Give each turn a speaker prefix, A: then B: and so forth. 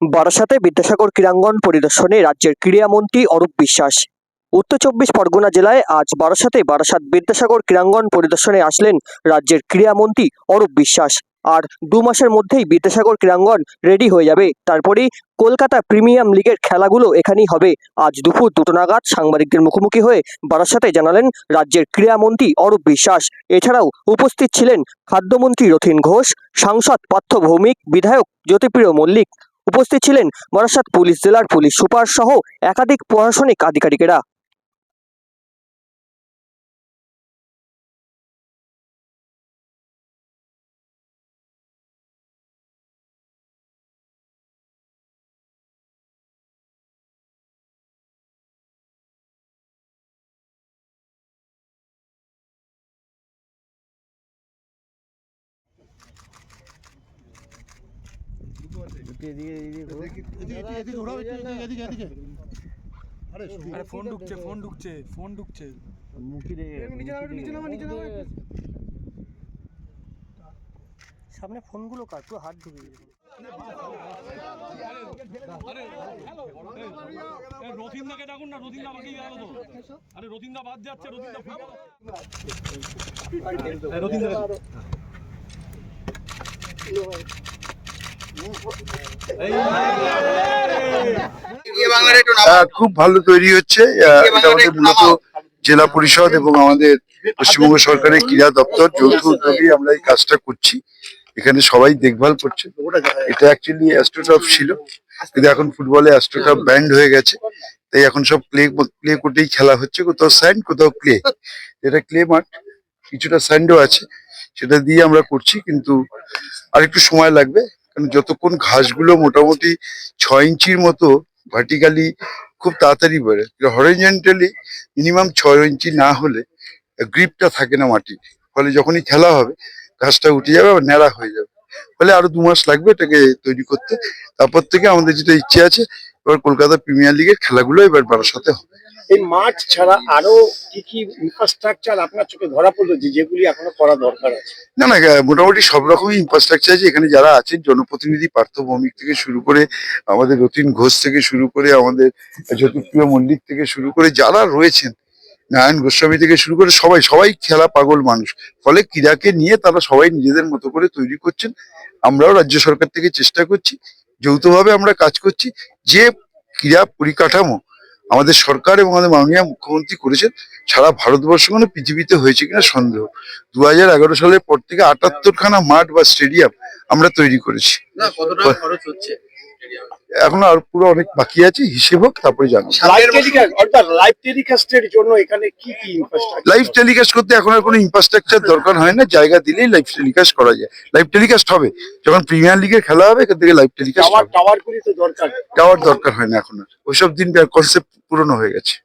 A: বারাসাতে বিদ্যাসাগর ক্রীড়াঙ্গন পরিদর্শনে রাজ্যের ক্রীড়ামন্ত্রী অরূপ বিশ্বাস। উত্তর চব্বিশ পরগনা জেলায় আজ বারাসাত বিদ্যাসাগর ক্রীড়াঙ্গন পরিদর্শনে আসলেন রাজ্যের ক্রীড়ামন্ত্রী অরূপ বিশ্বাস। আর 2 মাসের মধ্যেই বিদ্যাসাগর ক্রীড়াঙ্গন রেডি হয়ে যাবে। তারপরেই কলকাতা প্রিমিয়াম লিগের খেলাগুলো এখানেই হবে। আজ দুপুর 2টো নাগাদ সাংবাদিকদের মুখোমুখি হয়ে বারাসাতে জানালেন রাজ্যের ক্রীড়ামন্ত্রী অরূপ বিশ্বাস। এছাড়াও উপস্থিত ছিলেন খাদ্যমন্ত্রী রথীন ঘোষ, সাংসদ পার্থ ভৌমিক, বিধায়ক জ্যোতিপ্রিয় মল্লিক। উপস্থিত ছিলেন বারাসাত পুলিশ জেলার পুলিশ সুপার সহ একাধিক প্রশাসনিক আধিকারিকেরা।
B: আরে ফোন ঢুকছে
A: সামনে ফোনগুলো কার পুরো হাত ঢুকে গেছে।
B: রথিনদাকে ডাকুন না, রথিনদা বাকি গেল তো। আরে রথিনদা বাদ যাচ্ছে,
C: খুব ভালো তৈরি হচ্ছে। এটা আমাদের মূলত জেলা পরিষদ এবং আমাদের পশ্চিমবঙ্গ সরকারের ক্রীড়া দপ্তর যৌথ উদ্যোগে আমরা এই কাজটা করছি। এখানে সবাই দেখভাল করছে। এটা অ্যাকচুয়ালি অ্যাস্ট্রোটার্ফ ছিল, কিন্তু এখন ফুটবলে অ্যাস্ট্রোটার্ফ ব্যান্ড হয়ে গেছে। তাই এখন সব ক্লে কোর্টেই খেলা হচ্ছে, কোথাও স্যান্ড কোথাও ক্লে। এটা ক্লে মাঠ, কিছুটা স্যান্ডও আছে, সেটা দিয়ে আমরা করছি। কিন্তু আরেকটু সময় লাগবে, কারণ যতক্ষণ ঘাসগুলো মোটামুটি 6 ইঞ্চির মতো ভার্টিক্যালি খুব তাড়াতাড়ি বেড়ে, হরিজন্টালি মিনিমাম 6 ইঞ্চি না হলে গ্রিপটা থাকে না মাটির। ফলে যখনই খেলা হবে ঘাসটা উঠে যাবে, আবার ন্যাড়া হয়ে যাবে। ফলে আরো 2 মাস লাগবে এটাকে তৈরি করতে। তারপর থেকে আমাদের যেটা ইচ্ছে আছে, এবার কলকাতা প্রিমিয়ার লিগের খেলাগুলো এবার বারাসাতে হবে।
D: এই মাঠ ছাড়া আরো কি কি ইনফ্রাস্ট্রাকচার আপনার চোখে ধরা পড়লো যেগুলি এখনো করা দরকার আছে?
C: না না, মোটামুটি সব রকমই ইনফ্রাস্ট্রাকচার আছে এখানে। যারা আছেন জনপ্রতিনিধি পার্থ ভৌমিক থেকে শুরু করে, আমাদের রথীন ঘোষ থেকে শুরু করে, আমাদের জ্যোতিপ্রিয় মল্লিক থেকে শুরু করে, যারা রয়েছেন নারায়ণ গোস্বামী থেকে শুরু করে, সবাই খেলা পাগল মানুষ। ফলে ক্রীড়াকে নিয়ে তারা সবাই নিজেদের মতো করে তৈরি করছেন। আমরাও রাজ্য সরকার থেকে চেষ্টা করছি, যৌথভাবে আমরা কাজ করছি। যে ক্রীড়া পরিকাঠামো আমাদের সরকার এবং আমাদের মাননীয় মুখ্যমন্ত্রী করেছেন, সারা ভারতবর্ষ মানে পৃথিবীতে হয়েছে কিনা সন্দেহ। 2011 সালের পর থেকে 78খানা মাঠ বা স্টেডিয়াম আমরা তৈরি করেছি। এখন আর পুরো অনেক বাকি আছে, হিসেব হোক তারপরে জানো। লাইভ টেলিকাস্ট করতে এখন আর কোনো ইনফ্রাস্ট্রাকচার দরকার হয় না, জায়গা দিলেই লাইভ টেলিকাস্ট করা যায়। লাইভ টেলিকাস্ট হবে যখন প্রিমিয়ার লিগের খেলা হবে, এখান থেকে লাইভ টেলিকাস্ট। টাওয়ার দরকার হয় না এখন আর, ওইসব দিন কনসেপ্ট পুরনো হয়ে গেছে।